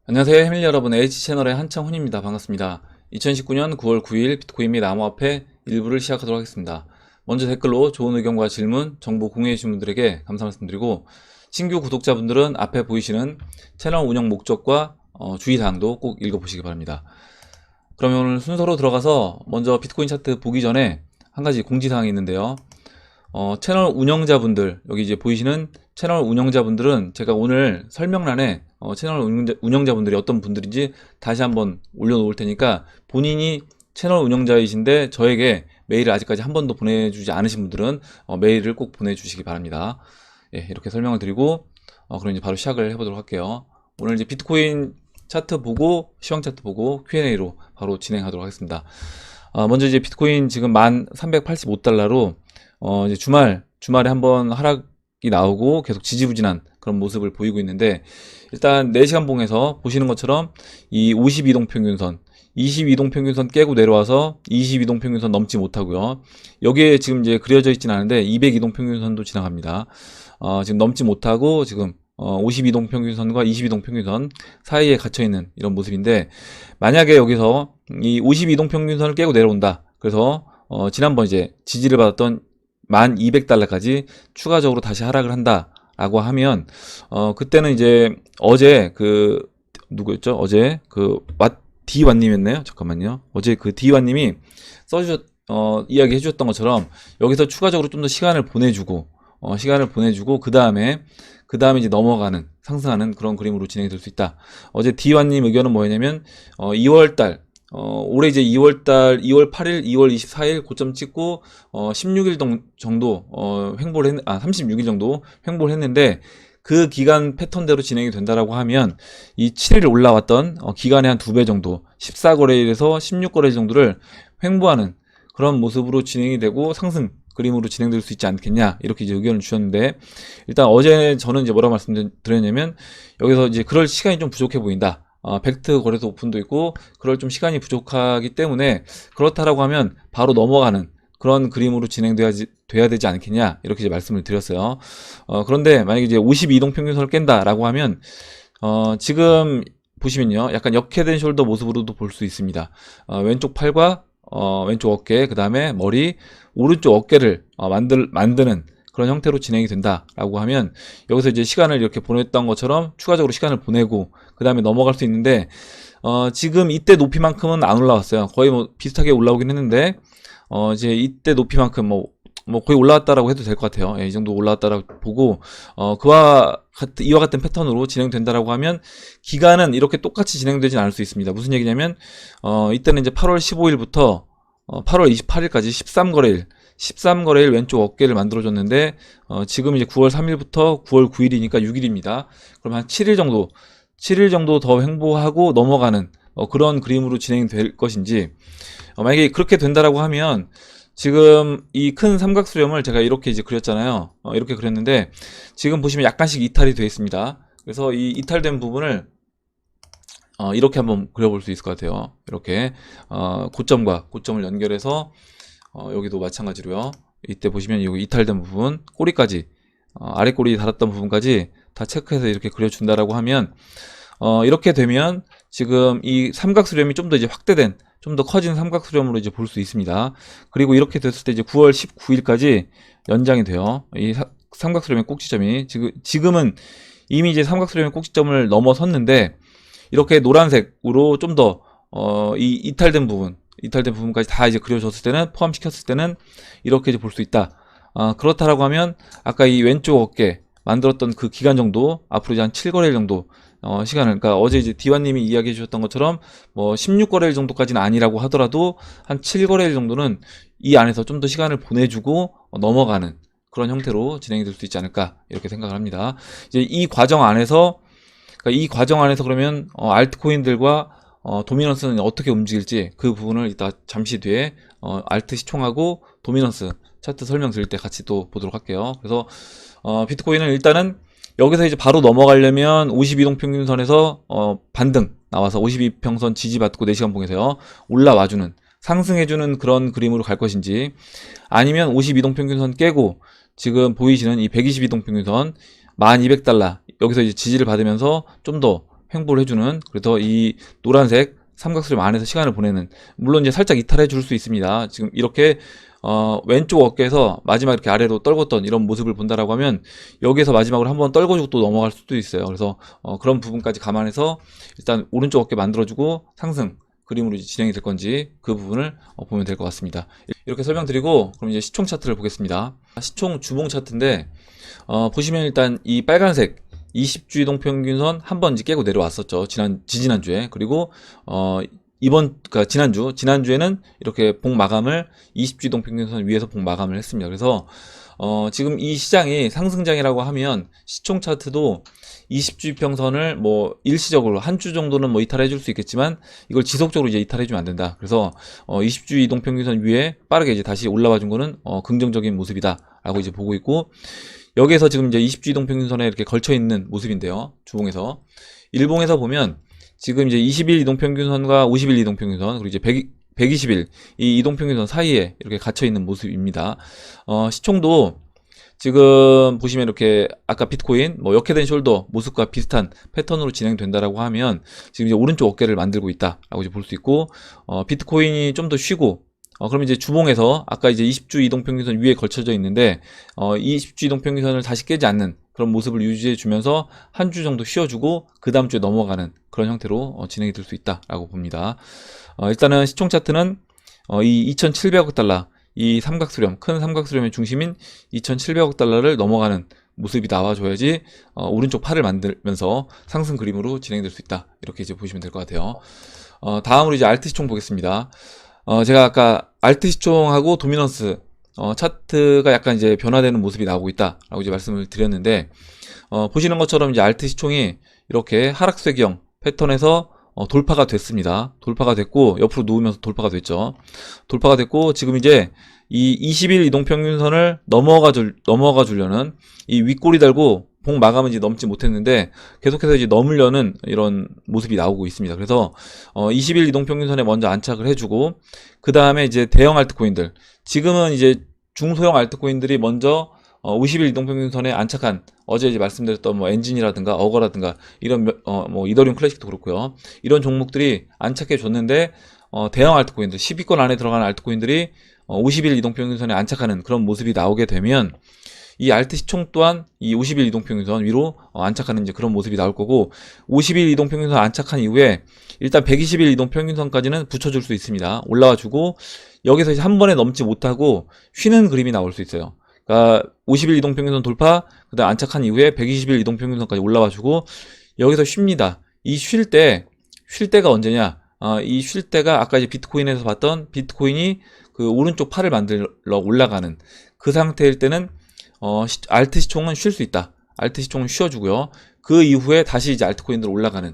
안녕하세요 해밀 여러분, H채널의 한창훈입니다. 반갑습니다. 2019년 9월 9일 비트코인 및 암호화폐 일부를 시작하도록 하겠습니다. 먼저 댓글로 좋은 의견과 질문, 정보 공유해 주신 분들에게 감사 말씀드리고, 신규 구독자분들은 앞에 보이시는 채널 운영 목적과 주의사항도 꼭 읽어보시기 바랍니다. 그러면 오늘 순서로 들어가서 먼저 비트코인 차트 보기 전에 한 가지 공지사항이 있는데요. 채널 운영자분들, 여기 이제 보이시는 채널 운영자분들은 제가 오늘 설명란에 채널 운영자분들이 어떤 분들인지 다시 한번 올려놓을 테니까, 본인이 채널 운영자이신데 저에게 메일을 아직까지 한 번도 보내주지 않으신 분들은 메일을 꼭 보내주시기 바랍니다. 예, 이렇게 설명을 드리고 그럼 이제 바로 시작을 해보도록 할게요. 오늘 이제 비트코인 차트 보고 시황 차트 보고 Q&A로 바로 진행하도록 하겠습니다. 먼저 이제 비트코인 지금 1385달러로 이제 주말에 한번 하락이 나오고 계속 지지부진한 그런 모습을 보이고 있는데, 일단 4시간 봉에서 보시는 것처럼 이 52동 평균선, 22동 평균선 깨고 내려와서 22동 평균선 넘지 못하고요. 여기에 지금 이제 그려져 있지는 않은데 202동 평균선도 지나갑니다. 지금 넘지 못하고 지금 52동 평균선과 22동 평균선 사이에 갇혀있는 이런 모습인데, 만약에 여기서 이 52동 평균선을 깨고 내려온다. 그래서 지난번 이제 지지를 받았던 1200달러까지 추가적으로 다시 하락을 한다라고 하면, 그때는 이제 어제 누구였죠? 어제 디완님이었네요. 잠깐만요. 어제 디완님이 이야기 해주셨던 것처럼 여기서 추가적으로 좀 더 시간을 보내주고, 그 다음에 이제 넘어가는, 상승하는 그런 그림으로 진행이 될 수 있다. 어제 디완님 의견은 뭐였냐면, 2월달, 올해 이제 2월 8일, 2월 24일 고점 찍고, 16일 정도, 36일 정도 횡보를 했는데, 그 기간 패턴대로 진행이 된다라고 하면, 이 7일 올라왔던, 기간의 한 2배 정도, 14거래일에서 16거래일 정도를 횡보하는 그런 모습으로 진행이 되고, 상승 그림으로 진행될 수 있지 않겠냐, 이렇게 이제 의견을 주셨는데, 일단 어제 저는 이제 뭐라고 말씀드렸냐면, 여기서 이제 그럴 시간이 좀 부족해 보인다. 벡트 거래소 오픈도 있고 그럴 좀 시간이 부족하기 때문에, 그렇다라고 하면 바로 넘어가는 그런 그림으로 돼야 되지 않겠냐, 이렇게 이제 말씀을 드렸어요. 그런데 만약에 이제 52동 평균선을 깬다라고 하면, 지금 보시면요, 약간 역헤드앤 숄더 모습으로도 볼 수 있습니다. 왼쪽 팔과 왼쪽 어깨, 그 다음에 머리, 오른쪽 어깨를 만드는 그런 형태로 진행이 된다라고 하면, 여기서 이제 시간을 이렇게 보냈던 것처럼 추가적으로 시간을 보내고 그 다음에 넘어갈 수 있는데, 지금 이때 높이만큼은 안 올라왔어요. 거의 뭐 비슷하게 올라오긴 했는데, 이제 이때 높이만큼 거의 올라왔다라고 해도 될 것 같아요. 예, 이 정도 올라왔다라고 보고, 이와 같은 패턴으로 진행된다라고 하면, 기간은 이렇게 똑같이 진행되진 않을 수 있습니다. 무슨 얘기냐면, 이때는 이제 8월 15일부터 8월 28일까지 13거래일 왼쪽 어깨를 만들어줬는데, 지금 이제 9월 3일부터 9월 9일이니까 6일입니다. 그럼 한 7일 정도 더 횡보하고 넘어가는 그런 그림으로 진행될 것인지, 만약에 그렇게 된다라고 하면, 지금 이 큰 삼각수렴을 제가 이렇게 이제 그렸잖아요. 이렇게 그렸는데, 지금 보시면 약간씩 이탈이 되어 있습니다. 그래서 이 이탈된 부분을 이렇게 한번 그려볼 수 있을 것 같아요. 이렇게 고점과 고점을 연결해서, 여기도 마찬가지로요. 이때 보시면 여기 이탈된 부분, 꼬리까지, 아래 꼬리 닿았던 부분까지 다 체크해서 이렇게 그려준다라고 하면, 이렇게 되면 지금 이 삼각수렴이 좀 더 이제 확대된, 좀 더 커진 삼각수렴으로 이제 볼 수 있습니다. 그리고 이렇게 됐을 때 이제 9월 19일까지 연장이 돼요. 이 삼각수렴의 꼭지점이 지금은 이미 이제 삼각수렴의 꼭지점을 넘어섰는데, 이렇게 노란색으로 좀 더 이 이탈된 부분까지 다 이제 그려졌을 때는, 포함시켰을 때는 이렇게 이제 볼 수 있다. 그렇다라고 하면, 아까 이 왼쪽 어깨 만들었던 그 기간 정도, 앞으로 이제 한 7거래일 정도 시간을, 그러니까 어제 이제 디와님이 이야기해 주셨던 것처럼 16거래일 정도까지는 아니라고 하더라도 한 7거래일 정도는 이 안에서 좀 더 시간을 보내주고 넘어가는 그런 형태로 진행이 될 수 있지 않을까, 이렇게 생각을 합니다. 이제 이 과정 안에서 그러면 알트코인들과 도미넌스는 어떻게 움직일지, 그 부분을 이따 잠시 뒤에 알트 시총하고 도미넌스 차트 설명 드릴 때 같이 또 보도록 할게요. 그래서 비트코인은 일단은 여기서 이제 바로 넘어가려면 52동 평균선에서 반등 나와서 52평선 지지받고 4시간 봉에서요 올라와주는, 상승해주는 그런 그림으로 갈 것인지, 아니면 52동 평균선 깨고 지금 보이시는 이 122동 평균선 1200달러, 여기서 이제 지지를 받으면서 좀 더 횡보를 해주는, 그래서 이 노란색 삼각수렴 안에서 시간을 보내는, 물론 이제 살짝 이탈해 줄 수 있습니다. 지금 이렇게 왼쪽 어깨에서 마지막 이렇게 아래로 떨궜던 이런 모습을 본다라고 하면 여기에서 마지막으로 한번 떨궈주고 또 넘어갈 수도 있어요. 그래서 그런 부분까지 감안해서 일단 오른쪽 어깨 만들어주고 상승 그림으로 이제 진행이 될 건지 그 부분을 보면 될 것 같습니다. 이렇게 설명드리고 그럼 이제 시총 차트를 보겠습니다. 시총 주봉 차트인데 보시면 일단 이 빨간색 20주 이동평균선 한 번 이제 깨고 내려왔었죠. 지지난주에. 그리고 그러니까 지난주에는 이렇게 봉 마감을 20주 이동평균선 위에서 봉 마감을 했습니다. 그래서 지금 이 시장이 상승장이라고 하면 시총 차트도 20주 이평선을 뭐 일시적으로 한 주 정도는 뭐 이탈해 줄 수 있겠지만 이걸 지속적으로 이제 이탈해 주면 안 된다. 그래서 20주 이동평균선 위에 빠르게 이제 다시 올라와 준 거는 긍정적인 모습이다라고 이제 보고 있고, 여기에서 지금 이제 20주 이동평균선에 이렇게 걸쳐 있는 모습인데요. 주봉에서. 일봉에서 보면 지금 이제 20일 이동평균선과 50일 이동평균선, 그리고 이제 120일 이 이동평균선 사이에 이렇게 갇혀 있는 모습입니다. 시총도 지금 보시면 이렇게 아까 비트코인 뭐 역회된 숄더 모습과 비슷한 패턴으로 진행된다라고 하면 지금 이제 오른쪽 어깨를 만들고 있다라고 이제 볼 수 있고, 비트코인이 좀 더 쉬고 그럼 이제 주봉에서 아까 이제 20주 이동평균선 위에 걸쳐져 있는데 20주 이동평균선을 다시 깨지 않는 그런 모습을 유지해 주면서 한 주 정도 쉬어주고 그 다음 주에 넘어가는 그런 형태로 진행이 될 수 있다라고 봅니다. 일단은 시총 차트는 이 2,700억 달러 이 삼각수렴, 큰 삼각수렴의 중심인 2,700억 달러를 넘어가는 모습이 나와줘야지 오른쪽 팔을 만들면서 상승 그림으로 진행될 수 있다, 이렇게 이제 보시면 될 것 같아요. 다음으로 이제 알트 시총 보겠습니다. 제가 아까 알트 시총하고 도미넌스 차트가 약간 이제 변화되는 모습이 나오고 있다라고 이제 말씀을 드렸는데, 보시는 것처럼 이제 알트 시총이 이렇게 하락쇄경 패턴에서 돌파가 됐습니다. 돌파가 됐고 옆으로 누우면서 돌파가 됐죠. 돌파가 됐고 지금 이제 이 20일 이동평균선을 넘어가 주려는 이 윗꼬리 달고 봉 마감은 이제 넘지 못했는데 계속해서 이제 넘으려는 이런 모습이 나오고 있습니다. 그래서 20일 이동평균선에 먼저 안착을 해주고 그 다음에 이제 대형 알트코인들, 지금은 이제 중소형 알트코인들이 먼저 50일 이동평균선에 안착한, 어제 이제 말씀드렸던 뭐 엔진이라든가 어거라든가 이런 뭐 이더리움 클래식도 그렇고요. 이런 종목들이 안착해 줬는데 대형 알트코인들 10위권 안에 들어가는 알트코인들이 50일 이동평균선에 안착하는 그런 모습이 나오게 되면 이 알트 시총 또한 이 50일 이동평균선 위로 안착하는 이제 그런 모습이 나올 거고, 50일 이동평균선 안착한 이후에 일단 120일 이동평균선까지는 붙여줄 수 있습니다. 올라와 주고 여기서 이제 한 번에 넘지 못하고 쉬는 그림이 나올 수 있어요. 그러니까 50일 이동평균선 돌파, 그 다음 안착한 이후에 120일 이동평균선까지 올라와 주고 여기서 쉽니다. 이 쉴 때가 언제냐? 이 쉴 때가 아까 이제 비트코인에서 봤던 비트코인이 그 오른쪽 팔을 만들러 올라가는 그 상태일 때는 알트 시총은 쉴 수 있다. 알트 시총은 쉬어주고요. 그 이후에 다시 이제 알트코인들 올라가는,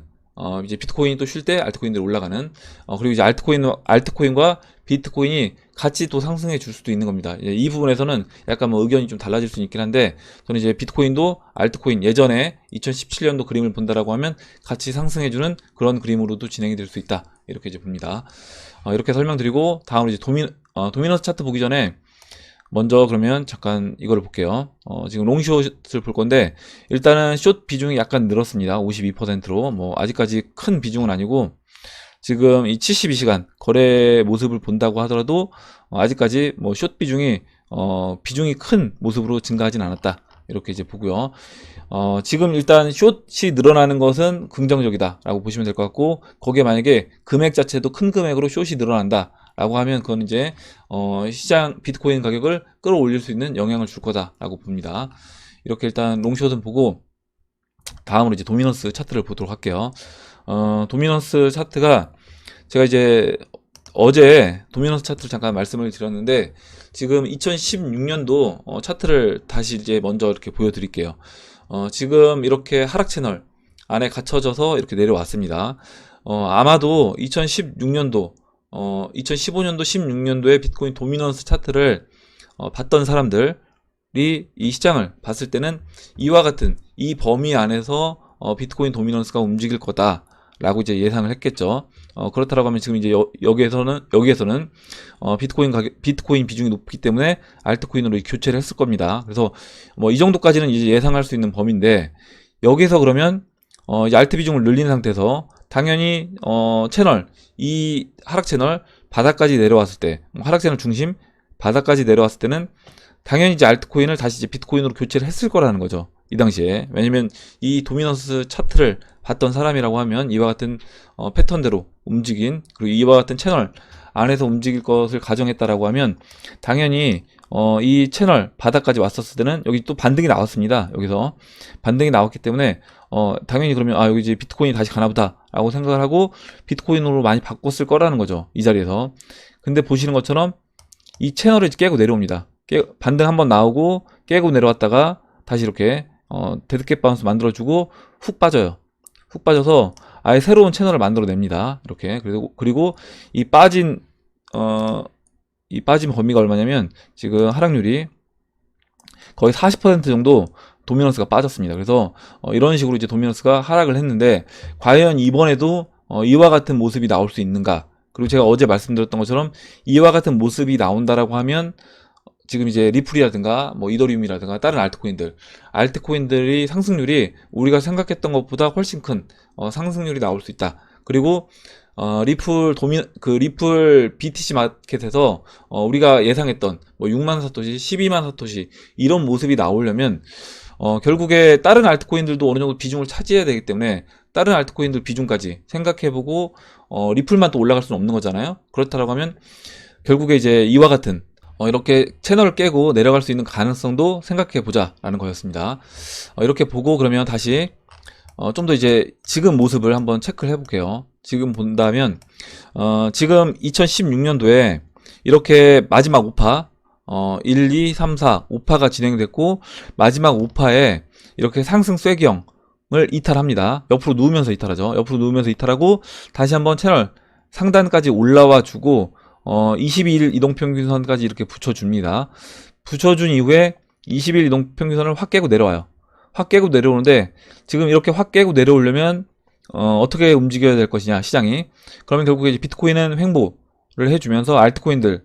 이제 비트코인이 또 쉴 때 알트코인들 올라가는, 그리고 이제 알트코인과 비트코인이 같이 또 상승해 줄 수도 있는 겁니다. 이 부분에서는 약간 뭐 의견이 좀 달라질 수는 있긴 한데, 저는 이제 비트코인도 알트코인 예전에 2017년도 그림을 본다라고 하면 같이 상승해주는 그런 그림으로도 진행이 될 수 있다, 이렇게 이제 봅니다. 이렇게 설명드리고 다음으로 이제 도미너스 차트 보기 전에 먼저 그러면 잠깐 이거를 볼게요. 지금 롱숏을 볼 건데 일단은 숏 비중이 약간 늘었습니다. 52%로 뭐 아직까지 큰 비중은 아니고, 지금 이 72시간 거래 모습을 본다고 하더라도 아직까지 뭐 숏 비중이 큰 모습으로 증가하진 않았다, 이렇게 이제 보고요. 지금 일단 숏이 늘어나는 것은 긍정적이다 라고 보시면 될 것 같고, 거기에 만약에 금액 자체도 큰 금액으로 숏이 늘어난다 라고 하면 그건 이제 시장 비트코인 가격을 끌어올릴 수 있는 영향을 줄 거다라고 봅니다. 이렇게 일단 롱숏은 보고 다음으로 이제 도미넌스 차트를 보도록 할게요. 도미넌스 차트가 제가 이제 어제 도미넌스 차트를 잠깐 말씀을 드렸는데 지금 2016년도 차트를 다시 이제 먼저 이렇게 보여드릴게요. 지금 이렇게 하락 채널 안에 갇혀져서 이렇게 내려왔습니다. 아마도 2016년도 2015년도 16년도에 비트코인 도미넌스 차트를 봤던 사람들이 이 시장을 봤을 때는 이와 같은 이 범위 안에서 비트코인 도미넌스가 움직일 거다 라고 이제 예상을 했겠죠. 그렇다고 하면 지금 이제 여기에서는 비트코인 비중이 높기 때문에 알트코인으로 교체를 했을 겁니다. 그래서 뭐 이 정도까지는 이제 예상할 수 있는 범위인데, 여기서 그러면 이제 알트 비중을 늘린 상태에서 당연히 채널 이 하락 채널 바닥까지 내려왔을 때 하락 채널 중심 바닥까지 내려왔을 때는 당연히 이제 알트코인을 다시 이제 비트코인으로 교체를 했을 거라는 거죠. 이 당시에. 왜냐면 이 도미넌스 차트를 봤던 사람이라고 하면 이와 같은 패턴대로 움직인, 그리고 이와 같은 채널 안에서 움직일 것을 가정했다라고 하면 당연히 이 채널 바닥까지 왔었을 때는 여기 또 반등이 나왔습니다. 여기서 반등이 나왔기 때문에 당연히 그러면 여기 이제 비트코인이 다시 가나보다 라고 생각을 하고 비트코인으로 많이 바꿨을 거라는 거죠. 이 자리에서. 근데 보시는 것처럼 이 채널을 깨고 내려옵니다. 반등 한번 나오고 깨고 내려왔다가 다시 이렇게 데드캣 바운스 만들어주고 훅 빠져요. 훅 빠져서 아예 새로운 채널을 만들어냅니다. 이렇게. 그리고 이 빠진 범위가 얼마냐면 지금 하락률이 거의 40% 정도 도미넌스가 빠졌습니다. 그래서 이런 식으로 이제 도미넌스가 하락을 했는데 과연 이번에도 이와 같은 모습이 나올 수 있는가? 그리고 제가 어제 말씀드렸던 것처럼 이와 같은 모습이 나온다라고 하면 지금 이제 리플이라든가 뭐 이더리움이라든가 다른 알트코인들이 상승률이 우리가 생각했던 것보다 훨씬 큰 상승률이 나올 수 있다. 그리고 리플 BTC 마켓에서 우리가 예상했던 뭐 6만 사토시, 12만 사토시 이런 모습이 나오려면 결국에 다른 알트코인들도 어느 정도 비중을 차지해야 되기 때문에 다른 알트코인들 비중까지 생각해보고 리플만 또 올라갈 수는 없는 거잖아요. 그렇다고 하면 결국에 이제 이와 같은 이렇게 채널을 깨고 내려갈 수 있는 가능성도 생각해보자 라는 거였습니다. 이렇게 보고 그러면 다시 좀 더 이제 지금 모습을 한번 체크를 해볼게요. 지금 본다면 지금 2016년도에 이렇게 마지막 5파 1, 2, 3, 4 5파가 진행됐고 마지막 5파에 이렇게 상승 쐐기형을 이탈합니다. 옆으로 누우면서 이탈하죠. 옆으로 누우면서 이탈하고 다시 한번 채널 상단까지 올라와 주고 22일 이동평균선까지 이렇게 붙여줍니다. 붙여준 이후에 20일 이동평균선을 확 깨고 내려와요. 확 깨고 내려오는데 지금 이렇게 확 깨고 내려오려면 어떻게 움직여야 될 것이냐 시장이. 그러면 결국에 이제 비트코인은 횡보를 해주면서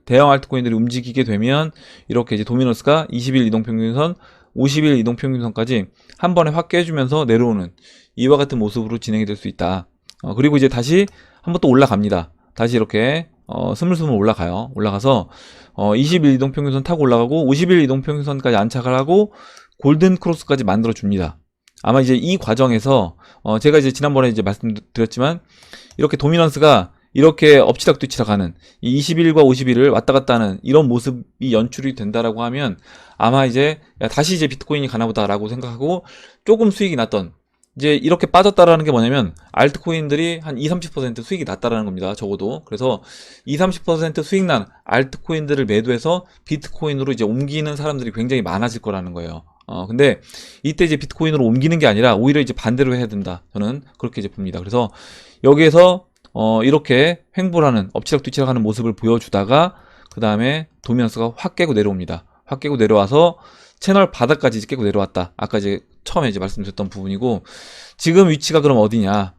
대형 알트코인들이 움직이게 되면 이렇게 이제 도미넌스가 20일 이동평균선 50일 이동평균선까지 한 번에 확 깨주면서 내려오는 이와 같은 모습으로 진행이 될 수 있다. 그리고 이제 다시 한번 또 올라갑니다. 다시 이렇게 스물스물 올라가요. 올라가서 20일 이동평균선 타고 올라가고 50일 이동평균선까지 안착을 하고 골든 크로스까지 만들어 줍니다. 아마 이제 이 과정에서 제가 이제 지난번에 이제 말씀드렸지만 이렇게 도미넌스가 이렇게 엎치락뒤치락 하는 이 21일과 50일을 왔다 갔다 하는 이런 모습이 연출이 된다라고 하면 아마 이제 다시 이제 비트코인이 가나보다라고 생각하고 조금 수익이 났던 이제 이렇게 빠졌다라는 게 뭐냐면 알트코인들이 한 20-30% 수익이 났다라는 겁니다. 적어도. 그래서 20-30% 수익 난 알트코인들을 매도해서 비트코인으로 이제 옮기는 사람들이 굉장히 많아질 거라는 거예요. 근데 이때 이제 비트코인으로 옮기는 게 아니라 오히려 이제 반대로 해야 된다. 저는 그렇게 이제 봅니다. 그래서 여기에서 이렇게 횡보를 하는 엎치락뒤치락 하는 모습을 보여주다가 그 다음에 도미넌스가 확 깨고 내려옵니다. 확 깨고 내려와서 채널 바닥까지 이제 깨고 내려왔다. 아까 이제 처음에 이제 말씀드렸던 부분이고 지금 위치가 그럼 어디냐?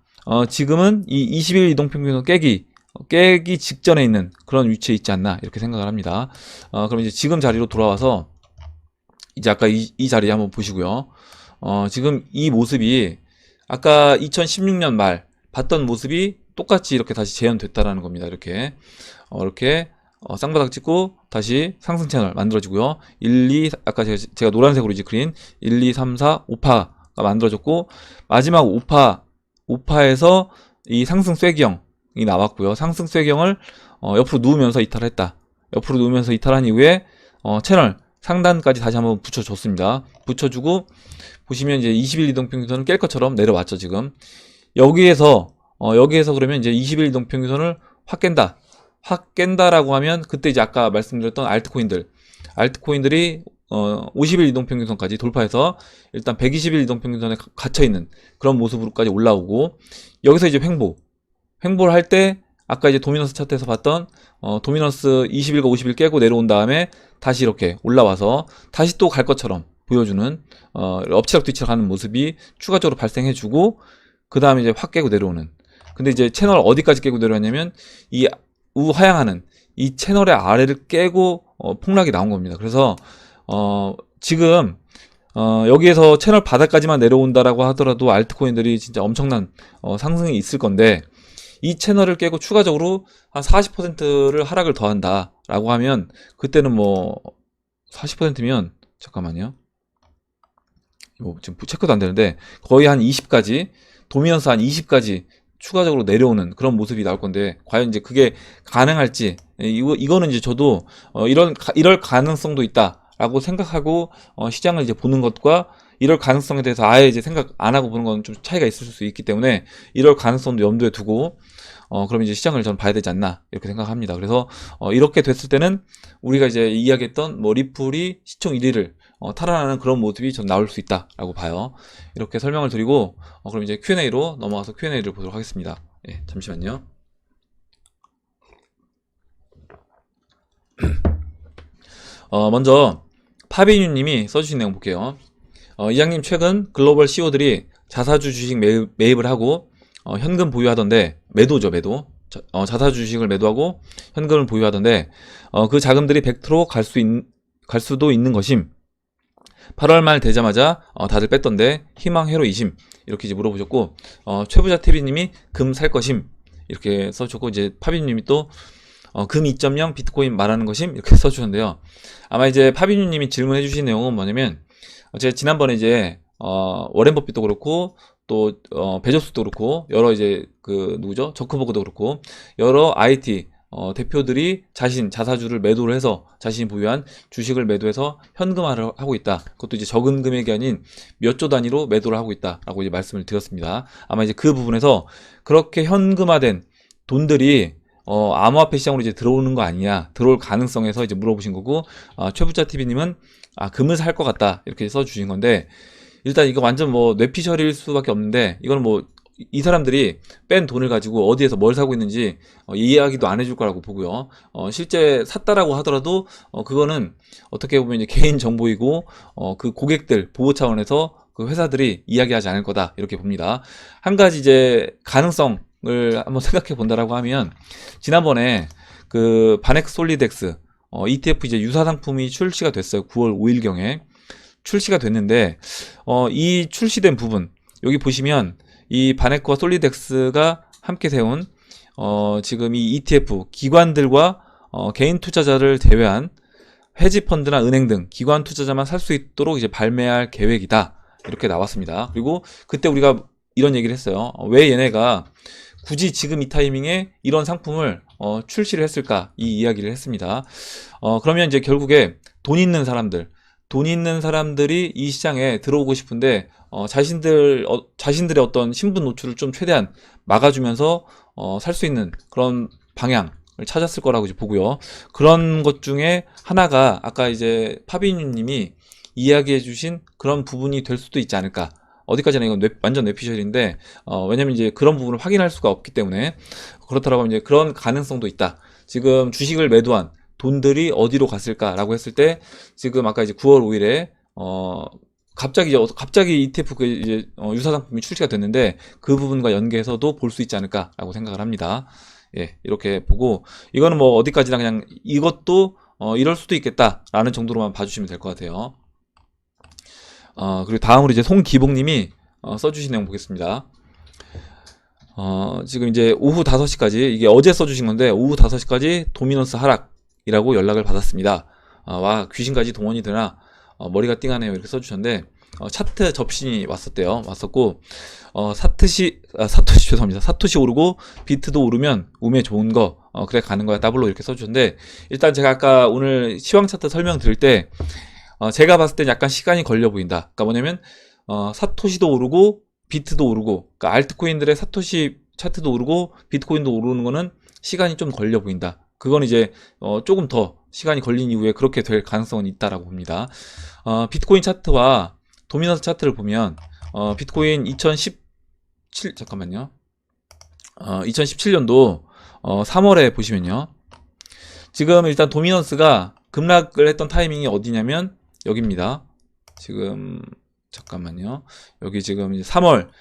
지금은 이 20일 이동평균선 깨기 직전에 있는 그런 위치에 있지 않나 이렇게 생각을 합니다. 그럼 이제 지금 자리로 돌아와서 이제 아까 이 자리 한번 보시고요. 지금 이 모습이 아까 2016년 말 봤던 모습이 똑같이 이렇게 다시 재현됐다라는 겁니다. 이렇게 쌍바닥 찍고 다시 상승 채널 만들어지고요. 1, 2, 아까 제가 노란색으로 이제 그린 1, 2, 3, 4, 5파가 만들어졌고 마지막 5파에서 이 상승 쐐기형이 나왔고요. 상승 쐐기형을 옆으로 누우면서 이탈했다. 옆으로 누우면서 이탈한 이후에 채널 상단까지 다시 한번 붙여줬습니다. 붙여주고 보시면 이제 20일 이동평균선을 깰 것처럼 내려왔죠. 지금 여기에서 그러면 이제 20일 이동평균선을 확 깬다라고 하면 그때 이제 아까 말씀드렸던 알트코인들이 50일 이동평균선까지 돌파해서 일단 120일 이동평균선에 갇혀있는 그런 모습으로까지 올라오고 여기서 이제 횡보를 할 때 아까 이제 도미넌스 차트에서 봤던 도미넌스 20일과 50일 깨고 내려온 다음에 다시 이렇게 올라와서 다시 또 갈 것처럼 보여주는 엎치락뒤치락 하는 모습이 추가적으로 발생해주고 그 다음에 이제 확 깨고 내려오는. 근데 이제 채널 어디까지 깨고 내려왔냐면 이 우하향하는 이 채널의 아래를 깨고 폭락이 나온 겁니다. 그래서 지금 여기에서 채널 바닥까지만 내려온다라고 하더라도 알트코인들이 진짜 엄청난 상승이 있을 건데, 이 채널을 깨고 추가적으로 한 40%를 하락을 더한다 라고 하면, 그때는 뭐 40%면 잠깐만요, 뭐 지금 체크도 안 되는데 거의 한 20까지, 도미넌스 한 20까지 추가적으로 내려오는 그런 모습이 나올 건데, 과연 이제 그게 가능할지, 이거는 이제 저도 이럴 가능성도 있다라고 생각하고 시장을 이제 보는 것과, 이럴 가능성에 대해서 아예 이제 생각 안 하고 보는 건 좀 차이가 있을 수 있기 때문에, 이럴 가능성도 염두에 두고 그럼 이제 시장을 전 봐야 되지 않나 이렇게 생각합니다. 그래서 이렇게 됐을 때는 우리가 이제 이야기했던 뭐 리플이 시총 1위를 탈환하는 그런 모습이 전 나올 수 있다라고 봐요. 이렇게 설명을 드리고 그럼 이제 Q&A로 넘어가서 Q&A를 보도록 하겠습니다. 예, 잠시만요. 먼저 파비뉴님이 써주신 내용 볼게요. 이장님, 최근 글로벌 CEO들이 자사주 주식 매입을 하고 현금 보유하던데, 매도죠, 매도. 자사주 주식을 매도하고 현금을 보유하던데, 그 자금들이 100% 갈 수도 있는 것임. 8월 말 되자마자 다들 뺐던데 희망회로이심, 이렇게 이제 물어보셨고, 최부자 TV님이 금 살 것임, 이렇게 써주셨고, 이제 파비뉴님이 또 금 2.0 비트코인 말하는 것임, 이렇게 써주셨는데요. 아마 이제 파비뉴님이 질문해 주신 내용은 뭐냐면, 제가 지난번에 이제 워렌 버핏도 그렇고, 또 베조스도 그렇고, 여러 이제 그 누구죠, 저크버그도 그렇고, 여러 IT 대표들이 자신 자사주를 매도를 해서 자신이 보유한 주식을 매도해서 현금화를 하고 있다. 그것도 이제 적은 금액이 아닌 몇 조 단위로 매도를 하고 있다라고 이제 말씀을 드렸습니다. 아마 이제 그 부분에서 그렇게 현금화된 돈들이 암호화폐 시장으로 이제 들어오는 거 아니냐, 들어올 가능성에서 이제 물어보신 거고, 최부자 TV님은 금을 살 것 같다, 이렇게 써주신 건데, 일단 이거 완전 뭐 뇌피셜일 수밖에 없는데, 이거는 뭐 이 사람들이 뺀 돈을 가지고 어디에서 뭘 사고 있는지 이야기도 안 해줄 거라고 보고요. 실제 샀다라고 하더라도 그거는 어떻게 보면 이제 개인 정보이고 그 고객들 보호 차원에서 그 회사들이 이야기하지 않을 거다, 이렇게 봅니다. 한 가지 이제 가능성을 한번 생각해 본다라고 하면, 지난번에 그 바넥 솔리덱스 ETF 이제 유사 상품이 출시가 됐어요. 9월 5일경에 출시가 됐는데, 이 출시된 부분, 여기 보시면 이 바네코와 솔리덱스가 함께 세운 지금 이 ETF, 기관들과 개인 투자자를 제외한 헤지펀드나 은행 등 기관 투자자만 살 수 있도록 이제 발매할 계획이다, 이렇게 나왔습니다. 그리고 그때 우리가 이런 얘기를 했어요. 왜 얘네가 굳이 지금 이 타이밍에 이런 상품을 출시를 했을까, 이 이야기를 했습니다. 그러면 이제 결국에 돈 있는 사람들이 이 시장에 들어오고 싶은데 자신들의 어떤 신분 노출을 좀 최대한 막아주면서 살 수 있는 그런 방향을 찾았을 거라고 이제 보고요. 그런 것 중에 하나가 아까 이제 파비뉴님이 이야기해주신 그런 부분이 될 수도 있지 않을까. 어디까지나 이건 완전 뇌피셜인데, 왜냐면 이제 그런 부분을 확인할 수가 없기 때문에, 그렇더라고 하면 이제 그런 가능성도 있다. 지금 주식을 매도한 돈들이 어디로 갔을까라고 했을 때, 지금 아까 이제 9월 5일에 갑자기 ETF 그 이제 유사 상품이 출시가 됐는데, 그 부분과 연계해서도 볼 수 있지 않을까라고 생각을 합니다. 예, 이렇게 보고, 이거는 뭐 어디까지나 그냥 이것도 이럴 수도 있겠다라는 정도로만 봐주시면 될 것 같아요. 그리고 다음으로 이제 송기봉님이 써주신 내용 보겠습니다. 지금 이제 오후 5시까지, 이게 어제 써주신 건데, 오후 5시까지 도미넌스 하락이라고 연락을 받았습니다. 와, 귀신까지 동원이 되나, 머리가 띵하네요, 이렇게 써주셨는데, 차트 접신이 왔었고, 사토시 죄송합니다. 사토시 오르고 비트도 오르면 우매 좋은 거, 그래 가는 거야, 더블로, 이렇게 써주셨는데, 일단 제가 아까 오늘 시황 차트 설명 드릴 때, 제가 봤을 땐 약간 시간이 걸려 보인다. 그러니까 뭐냐면 사토시도 오르고 비트도 오르고, 그러니까 알트코인들의 사토시 차트도 오르고 비트코인도 오르는 거는 시간이 좀 걸려 보인다. 그건 이제 조금 더 시간이 걸린 이후에 그렇게 될 가능성은 있다라고 봅니다. 비트코인 차트와 도미넌스 차트를 보면 비트코인 2017년도 3월에 보시면요, 지금 일단 도미넌스가 급락을 했던 타이밍이 어디냐면 여기입니다. 지금 잠깐만요. 여기 지금 이제 3월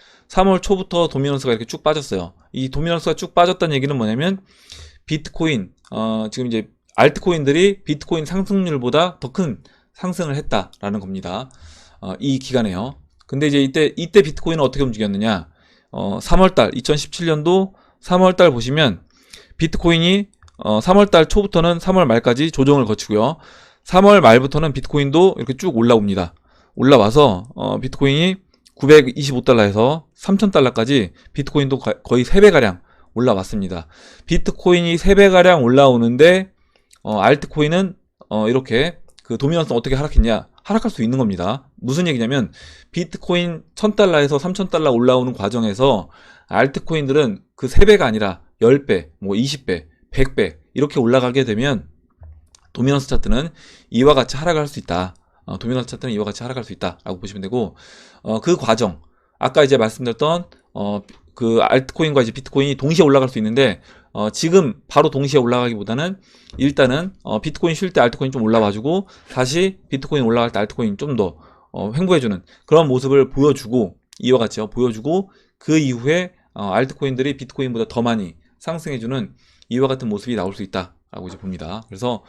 초부터 도미넌스가 이렇게 쭉 빠졌어요. 이 도미넌스가 쭉 빠졌다는 얘기는 뭐냐면, 비트코인 지금 이제 알트코인들이 비트코인 상승률보다 더 큰 상승을 했다라는 겁니다. 이 기간에요. 근데 이제 이때 비트코인은 어떻게 움직였느냐? 3월달 2017년도 3월달 보시면 비트코인이 3월달 초부터는 3월 말까지 조정을 거치고요. 3월 말부터는 비트코인도 이렇게 쭉 올라옵니다. 올라와서 비트코인이 925달러에서 3000달러까지 비트코인도 거의 3배가량 올라왔습니다. 비트코인이 3배가량 올라오는데 알트코인은 이렇게 그 도미넌스는 어떻게 하락했냐? 하락할 수 있는 겁니다. 무슨 얘기냐면 비트코인 1000달러에서 3000달러 올라오는 과정에서 알트코인들은 그 3배가 아니라 10배, 뭐 20배, 100배 이렇게 올라가게 되면 도미넌스 차트는 이와 같이 하락할 수 있다. 도미넌스 차트는 이와 같이 하락할 수 있다라고 보시면 되고, 그 과정 아까 이제 말씀드렸던 그 알트코인과 이제 비트코인이 동시에 올라갈 수 있는데 지금 바로 동시에 올라가기보다는 일단은 비트코인 쉴 때 알트코인 좀 올라와주고 다시 비트코인 올라갈 때 알트코인 좀 더 횡보해주는 그런 모습을 보여주고 이와 같이요 보여주고 그 이후에 알트코인들이 비트코인보다 더 많이 상승해주는 이와 같은 모습이 나올 수 있다라고 이제 봅니다. 그래서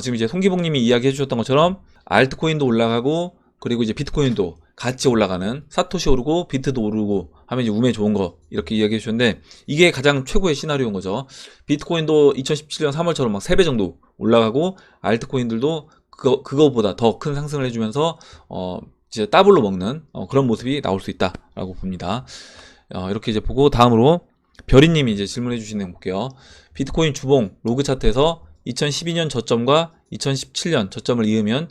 지금 이제 송기봉님이 이야기해 주셨던 것처럼 알트코인도 올라가고 그리고 이제 비트코인도 같이 올라가는 사토시 오르고 비트도 오르고 하면 이제 운에 좋은 거 이렇게 이야기해 주셨는데 이게 가장 최고의 시나리오인 거죠. 비트코인도 2017년 3월처럼 막 3배 정도 올라가고 알트코인들도 그거보다 더 큰 상승을 해주면서 이제 더블로 먹는 그런 모습이 나올 수 있다라고 봅니다. 이렇게 이제 보고 다음으로 별이님이 이제 질문해 주신 내용 볼게요. 비트코인 주봉 로그 차트에서 2012년 저점과 2017년 저점을 이으면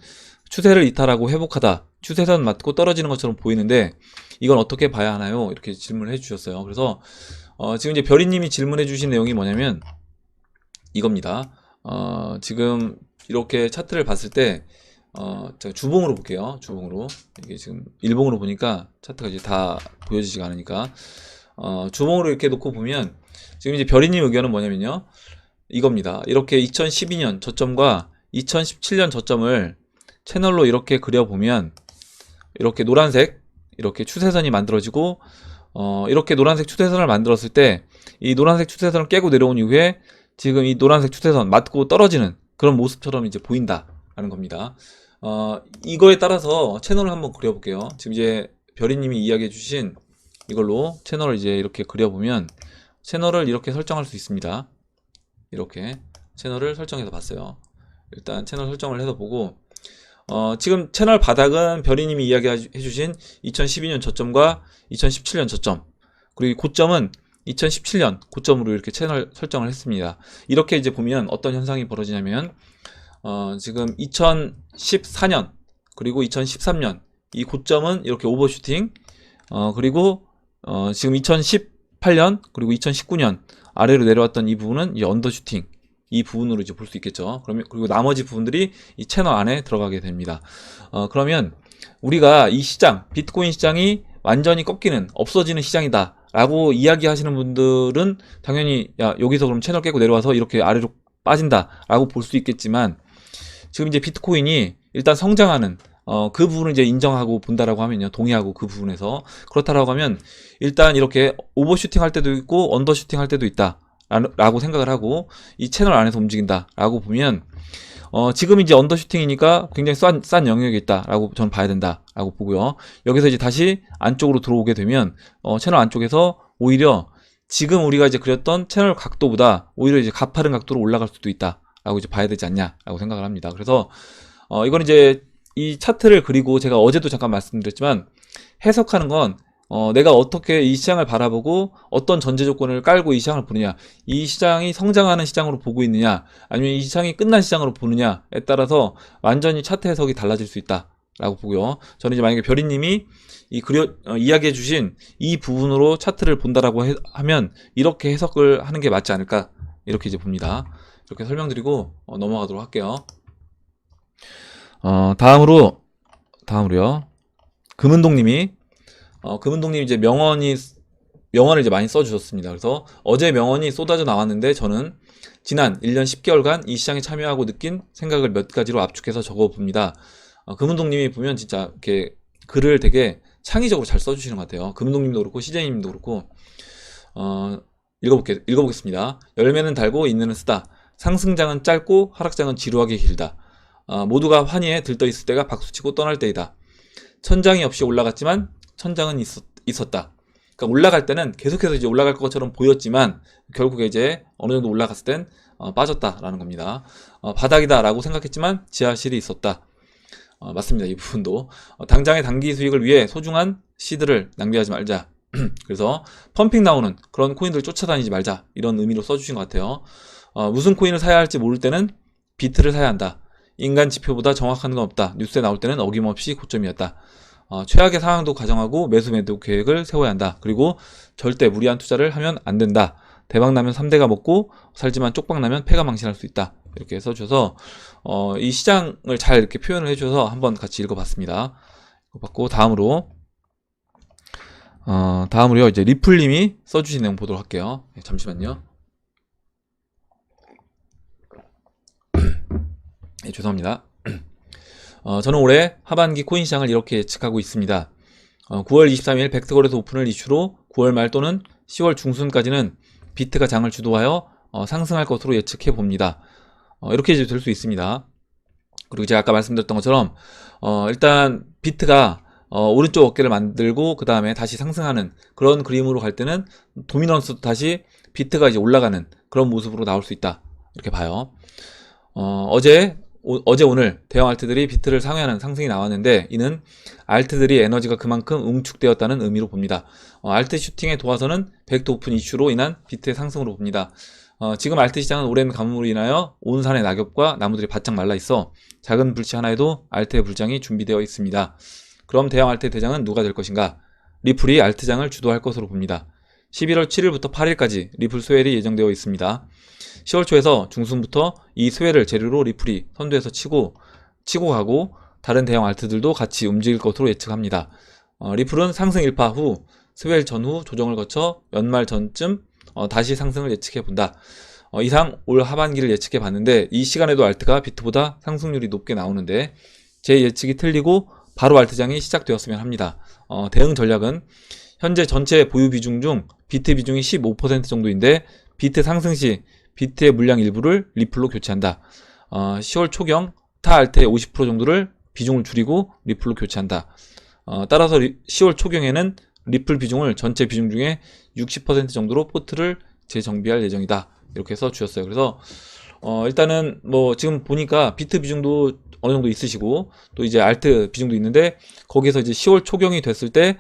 추세를 이탈하고 회복하다 추세선 맞고 떨어지는 것처럼 보이는데 이건 어떻게 봐야 하나요? 이렇게 질문을 해주셨어요. 그래서 지금 이제 별이님이 질문해 주신 내용이 뭐냐면 이겁니다. 지금 이렇게 차트를 봤을 때 제가 주봉으로 볼게요. 주봉으로 이게 지금 일봉으로 보니까 차트가 이제 다 보여지지가 않으니까 주봉으로 이렇게 놓고 보면 지금 이제 별이님 의견은 뭐냐면요. 이겁니다. 이렇게 2012년 저점과 2017년 저점을 채널로 이렇게 그려보면 이렇게 노란색 이렇게 추세선이 만들어지고 이렇게 노란색 추세선을 만들었을 때 이 노란색 추세선을 깨고 내려온 이후에 지금 이 노란색 추세선 맞고 떨어지는 그런 모습처럼 이제 보인다라는 겁니다. 이거에 따라서 채널을 한번 그려볼게요. 지금 이제 별이님이 이야기해 주신 이걸로 채널을 이제 이렇게 그려보면 채널을 이렇게 설정할 수 있습니다. 이렇게 채널을 설정해서 봤어요. 일단 채널 설정을 해서 보고 지금 채널 바닥은 별이님이 이야기해 주신 2012년 저점과 2017년 저점 그리고 고점은 2017년 고점으로 이렇게 채널 설정을 했습니다. 이렇게 이제 보면 어떤 현상이 벌어지냐면 지금 2014년 그리고 2013년 이 고점은 이렇게 오버슈팅 그리고 지금 2018년 그리고 2019년 아래로 내려왔던 이 부분은 이 언더슈팅 이 부분으로 이제 볼 수 있겠죠. 그리고 나머지 부분들이 이 채널 안에 들어가게 됩니다. 그러면 우리가 이 시장, 비트코인 시장이 완전히 꺾이는, 없어지는 시장이다 라고 이야기하시는 분들은 당연히 야 여기서 그럼 채널 깨고 내려와서 이렇게 아래로 빠진다 라고 볼 수 있겠지만 지금 이제 비트코인이 일단 성장하는 그 부분을 이제 인정하고 본다라고 하면요. 동의하고 그 부분에서 그렇다라고 하면 일단 이렇게 오버슈팅 할 때도 있고 언더슈팅 할 때도 있다 라고 생각을 하고 이 채널 안에서 움직인다 라고 보면 지금 이제 언더슈팅이니까 굉장히 싼 영역에 있다 라고 저는 봐야 된다 라고 보고요. 여기서 이제 다시 안쪽으로 들어오게 되면 채널 안쪽에서 오히려 지금 우리가 이제 그렸던 채널 각도보다 오히려 이제 가파른 각도로 올라갈 수도 있다 라고 이제 봐야 되지 않냐 라고 생각을 합니다. 그래서 이건 이제 이 차트를 그리고 제가 어제도 잠깐 말씀드렸지만 해석하는 건 내가 어떻게 이 시장을 바라보고 어떤 전제 조건을 깔고 이 시장을 보느냐 이 시장이 성장하는 시장으로 보고 있느냐 아니면 이 시장이 끝난 시장으로 보느냐에 따라서 완전히 차트 해석이 달라질 수 있다 라고 보고요. 저는 이제 만약에 별이님이 이야기해 주신 이 부분으로 차트를 본다라고 하면 이렇게 해석을 하는 게 맞지 않을까 이렇게 이제 봅니다. 이렇게 설명드리고 넘어가도록 할게요. 다음으로요. 금은동님이 이제 명언을 이제 많이 써주셨습니다. 그래서 어제 명언이 쏟아져 나왔는데 저는 지난 1년 10개월간 이 시장에 참여하고 느낀 생각을 몇 가지로 압축해서 적어봅니다. 금은동님이 보면 진짜 이렇게 글을 되게 창의적으로 잘 써주시는 것 같아요. 금은동님도 그렇고 CJ님도 그렇고 읽어보겠습니다. 열매는 달고 인내는 쓰다. 상승장은 짧고 하락장은 지루하게 길다. 모두가 환희에 들떠있을 때가 박수치고 떠날 때이다. 천장이 없이 올라갔지만 천장은 있었다. 그러니까 올라갈 때는 계속해서 이제 올라갈 것처럼 보였지만 결국에 이제 어느 정도 올라갔을 땐 빠졌다라는 겁니다. 바닥이다라고 생각했지만 지하실이 있었다. 맞습니다. 이 부분도 당장의 단기 수익을 위해 소중한 시드를 낭비하지 말자. 그래서 펌핑 나오는 그런 코인들을 쫓아다니지 말자, 이런 의미로 써주신 것 같아요. 무슨 코인을 사야 할지 모를 때는 비트를 사야 한다. 인간 지표보다 정확한 건 없다. 뉴스에 나올 때는 어김없이 고점이었다. 최악의 상황도 가정하고 매수 매도 계획을 세워야 한다. 그리고 절대 무리한 투자를 하면 안 된다. 대박 나면 3대가 먹고 살지만 쪽박 나면 패가 망신할 수 있다. 이렇게 써주셔서 이 시장을 잘 이렇게 표현을 해주셔서 한번 같이 읽어봤습니다. 읽어봤고 다음으로요 이제 리플님이 써주신 내용 보도록 할게요. 네, 잠시만요. 네, 죄송합니다. 저는 올해 하반기 코인 시장을 이렇게 예측하고 있습니다. 9월 23일 벡스거래소 오픈을 이슈로 9월 말 또는 10월 중순까지는 비트가 장을 주도하여 상승할 것으로 예측해 봅니다. 이렇게 이제 될 수 있습니다. 그리고 제가 아까 말씀드렸던 것처럼 일단 비트가 오른쪽 어깨를 만들고 그 다음에 다시 상승하는 그런 그림으로 갈 때는 도미넌스도 다시 비트가 이제 올라가는 그런 모습으로 나올 수 있다, 이렇게 봐요. 어제 오늘 대형 알트들이 비트를 상회하는 상승이 나왔는데 이는 알트들이 에너지가 그만큼 응축되었다는 의미로 봅니다. 알트 슈팅에 도와서는 벡터 오픈 이슈로 인한 비트의 상승으로 봅니다. 지금 알트 시장은 오랜 가뭄으로 인하여 온 산의 낙엽과 나무들이 바짝 말라 있어 작은 불씨 하나에도 알트의 불장이 준비되어 있습니다. 그럼 대형 알트 대장은 누가 될 것인가? 리플이 알트장을 주도할 것으로 봅니다. 11월 7일부터 8일까지 리플 소웰이 예정되어 있습니다. 10월 초에서 중순부터 이 소웰을 재료로 리플이 선두에서 치고 가고 다른 대형 알트들도 같이 움직일 것으로 예측합니다. 리플은 상승 일파 후 소웰 전후 조정을 거쳐 연말 전쯤 다시 상승을 예측해 본다. 이상 올 하반기를 예측해 봤는데 이 시간에도 알트가 비트보다 상승률이 높게 나오는데 제 예측이 틀리고 바로 알트장이 시작되었으면 합니다. 대응 전략은 현재 전체 보유 비중 중 비트 비중이 15% 정도인데 비트 상승 시 비트의 물량 일부를 리플로 교체한다. 10월 초경 타 알트의 50% 정도를 비중을 줄이고 리플로 교체한다. 따라서 10월 초경에는 리플 비중을 전체 비중 중에 60% 정도로 포트를 재정비할 예정이다. 이렇게 써 주셨어요. 그래서 일단은 뭐 지금 보니까 비트 비중도 어느 정도 있으시고 또 이제 알트 비중도 있는데 거기서 이제 10월 초경이 됐을 때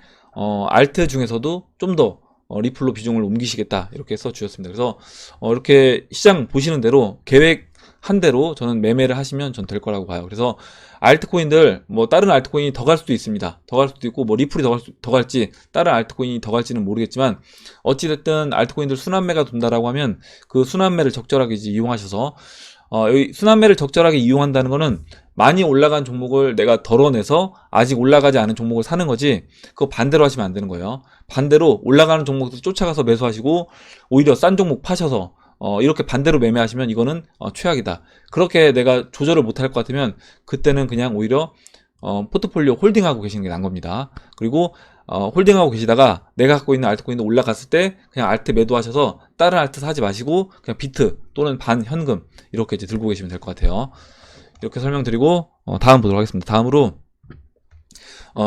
알트 중에서도 좀 더 리플로 비중을 옮기시겠다, 이렇게 써 주셨습니다. 그래서 이렇게 시장 보시는 대로 계획한 대로 저는 매매를 하시면 전 될 거라고 봐요. 그래서 알트코인들 뭐 다른 알트코인이 더 갈 수도 있습니다. 더 갈 수도 있고 뭐 리플이 더 갈지 다른 알트코인이 더 갈지는 모르겠지만 어찌됐든 알트코인들 순환매가 돈다라고 하면 그 순환매를 적절하게 이제 이용하셔서 여기 순환매를 적절하게 이용한다는 거는 많이 올라간 종목을 내가 덜어내서 아직 올라가지 않은 종목을 사는 거지, 그거 반대로 하시면 안 되는 거예요. 반대로 올라가는 종목들 쫓아가서 매수하시고 오히려 싼 종목 파셔서 이렇게 반대로 매매하시면 이거는 최악이다. 그렇게 내가 조절을 못할 것 같으면 그때는 그냥 오히려 포트폴리오 홀딩하고 계시는 게 나은 겁니다. 그리고 홀딩하고 계시다가 내가 갖고 있는 알트코인이 올라갔을 때 그냥 알트 매도하셔서 다른 알트 사지 마시고 그냥 비트 또는 반 현금 이렇게 이제 들고 계시면 될 것 같아요. 이렇게 설명드리고 다음 보도록 하겠습니다. 다음으로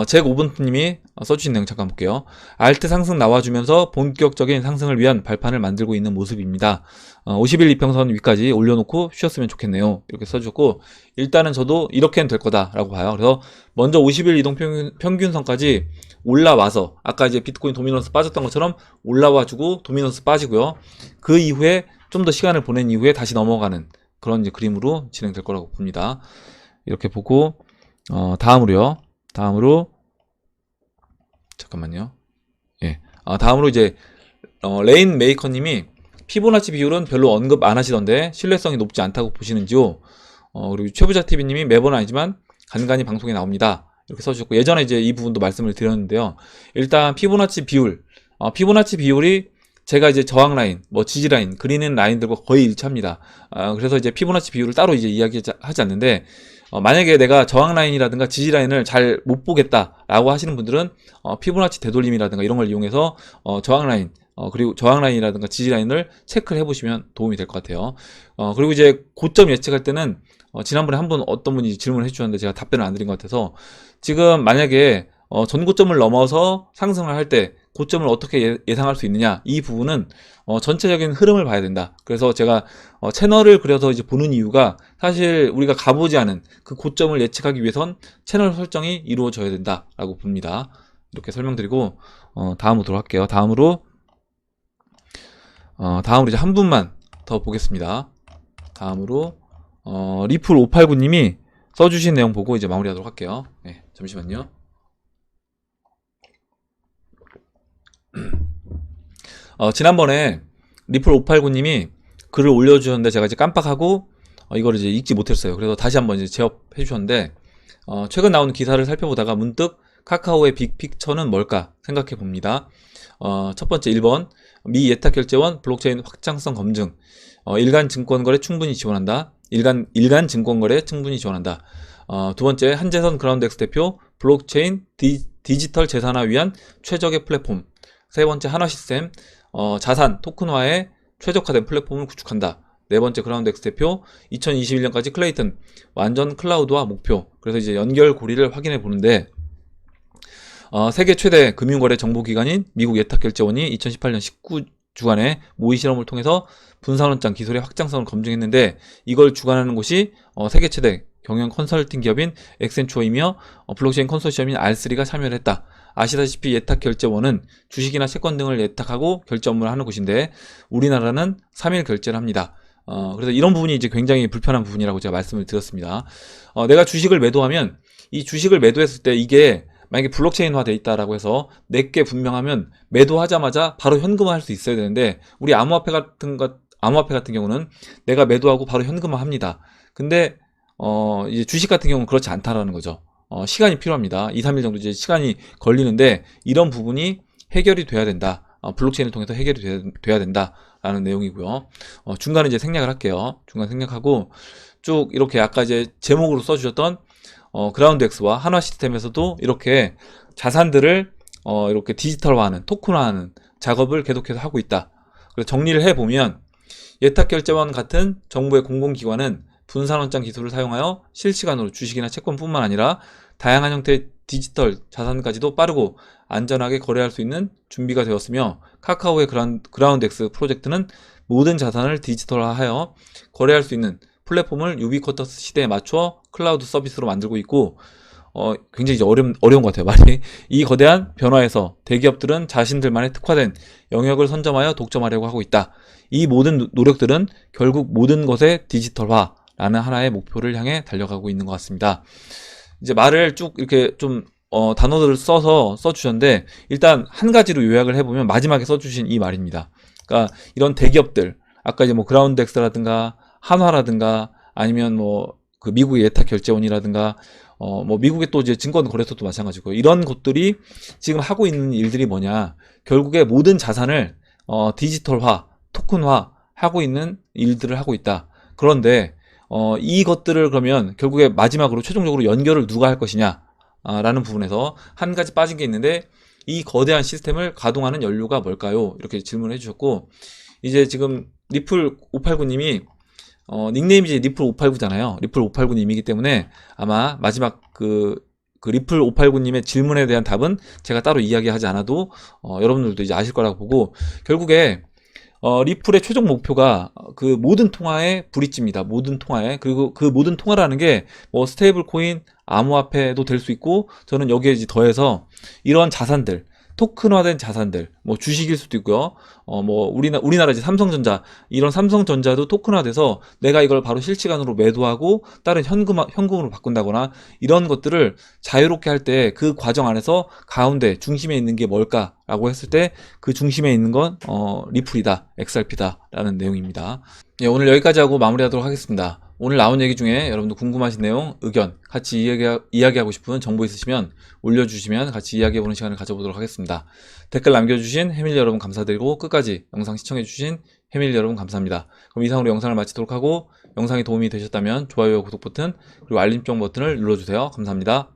잭 오븐님이 써주신 내용 잠깐 볼게요. 알트 상승 나와주면서 본격적인 상승을 위한 발판을 만들고 있는 모습입니다. 50일 이평선 위까지 올려놓고 쉬었으면 좋겠네요. 이렇게 써주셨고 일단은 저도 이렇게는 될 거다라고 봐요. 그래서 먼저 50일 이동 평균선까지 올라와서 아까 이제 비트코인 도미넌스 빠졌던 것처럼 올라와주고 도미넌스 빠지고요. 그 이후에 좀 더 시간을 보낸 이후에 다시 넘어가는 그런 이제 그림으로 진행될 거라고 봅니다. 이렇게 보고 다음으로 잠깐만요. 예. 다음으로 이제 레인 메이커님이 피보나치 비율은 별로 언급 안 하시던데 신뢰성이 높지 않다고 보시는지요? 그리고 최부자 TV님이 매번 아니지만 간간히 방송에 나옵니다. 이렇게 써주셨고 예전에 이제 이 부분도 말씀을 드렸는데요. 일단 피보나치 비율이 제가 이제 저항 라인, 뭐 지지 라인, 그리는 라인들과 거의 일치합니다. 그래서 이제 피보나치 비율을 따로 이제 이야기하지 않는데 만약에 내가 저항 라인이라든가 지지 라인을 잘 못 보겠다라고 하시는 분들은 피보나치 되돌림이라든가 이런 걸 이용해서 저항 라인 그리고 저항 라인이라든가 지지 라인을 체크를 해보시면 도움이 될 것 같아요. 그리고 이제 고점 예측할 때는 지난번에 한 분 어떤 분이 질문을 해주셨는데 제가 답변을 안 드린 것 같아서 지금 만약에 전고점을 넘어서 상승을 할 때 고점을 어떻게 예상할 수 있느냐, 이 부분은 전체적인 흐름을 봐야 된다. 그래서 제가 채널을 그려서 이제 보는 이유가 사실 우리가 가보지 않은 그 고점을 예측하기 위해선 채널 설정이 이루어져야 된다라고 봅니다. 이렇게 설명드리고 다음으로 돌아갈게요. 다음으로 이제 한 분만 더 보겠습니다. 다음으로 리플 589님이 써주신 내용 보고 이제 마무리하도록 할게요. 네, 잠시만요. 지난번에 리플 589님이 글을 올려주셨는데 제가 이제 깜빡하고 이걸 이제 읽지 못했어요. 그래서 다시 한번 이제 제업해 주셨는데 최근 나온 기사를 살펴보다가 문득 카카오의 빅픽처는 뭘까 생각해 봅니다. 첫 번째 1번 미 예탁결제원 블록체인 확장성 검증, 일간 증권거래 충분히 지원한다. 일간 증권거래 충분히 지원한다. 두 번째 한재선 그라운드엑스 대표 블록체인 디지털 재산화 위한 최적의 플랫폼. 세 번째 한화시스템 자산 토큰화에 최적화된 플랫폼을 구축한다. 네 번째 그라운드엑스 대표 2021년까지 클레이튼 완전 클라우드화 목표. 그래서 이제 연결고리를 확인해 보는데 세계 최대 금융거래 정보기관인 미국 예탁결제원이 2018년 19주간의 모의 실험을 통해서 분산원장 기술의 확장성을 검증했는데 이걸 주관하는 곳이 세계 최대 경영 컨설팅 기업인 엑센추어이며 블록체인 컨소시엄인 R3가 참여를 했다. 아시다시피 예탁결제원은 주식이나 채권 등을 예탁하고 결제 업무를 하는 곳인데 우리나라는 3일 결제를 합니다. 그래서 이런 부분이 이제 굉장히 불편한 부분이라고 제가 말씀을 드렸습니다. 내가 주식을 매도하면 이 주식을 매도했을 때 이게 만약에 블록체인화 돼 있다라고 해서 내게 분명하면 매도하자마자 바로 현금화 할 수 있어야 되는데 우리 암호화폐 같은 경우는 내가 매도하고 바로 현금화 합니다. 근데 이제 주식 같은 경우는 그렇지 않다라는 거죠. 시간이 필요합니다. 2, 3일 정도 이제 시간이 걸리는데 이런 부분이 해결이 돼야 된다. 블록체인을 통해서 해결이 돼야 된다라는 내용이고요. 중간에 이제 생략을 할게요. 중간 생략하고 쭉 이렇게 아까 이제 제목으로 써주셨던 그라운드엑스와 한화시스템에서도 이렇게 자산들을 이렇게 디지털화하는 토큰화하는 작업을 계속해서 하고 있다. 그래서 정리를 해보면 예탁결제원 같은 정부의 공공기관은 분산원장 기술을 사용하여 실시간으로 주식이나 채권뿐만 아니라 다양한 형태의 디지털 자산까지도 빠르고 안전하게 거래할 수 있는 준비가 되었으며 카카오의 그라운드엑스 프로젝트는 모든 자산을 디지털화하여 거래할 수 있는 플랫폼을 유비쿼터스 시대에 맞춰 클라우드 서비스로 만들고 있고 굉장히 이제 어려운 것 같아요, 말이. 이 거대한 변화에서 대기업들은 자신들만의 특화된 영역을 선점하여 독점하려고 하고 있다. 이 모든 노력들은 결국 모든 것의 디지털화라는 하나의 목표를 향해 달려가고 있는 것 같습니다. 이제 말을 쭉 이렇게 좀 단어들을 써주셨는데 일단 한 가지로 요약을 해보면 마지막에 써주신 이 말입니다. 그러니까 이런 대기업들, 아까 이제 뭐 그라운드엑스라든가 한화라든가 아니면 뭐 그 미국의 예탁결제원이라든가 뭐 미국의 또 이제 증권거래소도 마찬가지고 이런 것들이 지금 하고 있는 일들이 뭐냐, 결국에 모든 자산을 디지털화, 토큰화 하고 있는 일들을 하고 있다. 그런데 이것들을 그러면 결국에 마지막으로 최종적으로 연결을 누가 할 것이냐 라는 부분에서 한 가지 빠진 게 있는데 이 거대한 시스템을 가동하는 연료가 뭘까요? 이렇게 질문을 해주셨고 이제 지금 리플 589님이 닉네임이 이제 리플 589잖아요. 리플 589님이기 때문에 아마 마지막 그 리플 589님의 질문에 대한 답은 제가 따로 이야기하지 않아도 여러분들도 이제 아실 거라고 보고 결국에 리플의 최종 목표가 그 모든 통화의 브릿지입니다. 모든 통화에. 그리고 그 모든 통화라는 게 뭐 스테이블 코인, 암호화폐도 될 수 있고 저는 여기에 이제 더해서 이런 자산들, 토큰화된 자산들, 뭐 주식일 수도 있고요. 뭐 우리나라 이제 삼성전자, 이런 삼성전자도 토큰화돼서 내가 이걸 바로 실시간으로 매도하고 다른 현금으로 바꾼다거나 이런 것들을 자유롭게 할 때 그 과정 안에서 가운데 중심에 있는 게 뭘까라고 했을 때 그 중심에 있는 건 리플이다, XRP다라는 내용입니다. 예, 오늘 여기까지 하고 마무리하도록 하겠습니다. 오늘 나온 얘기 중에 여러분도 궁금하신 내용, 의견, 같이 이야기하고 싶은 정보 있으시면 올려주시면 같이 이야기해보는 시간을 가져보도록 하겠습니다. 댓글 남겨주신 해밀리 여러분 감사드리고 끝까지 영상 시청해주신 해밀리 여러분 감사합니다. 그럼 이상으로 영상을 마치도록 하고 영상이 도움이 되셨다면 좋아요와 구독 버튼 그리고 알림종 버튼을 눌러주세요. 감사합니다.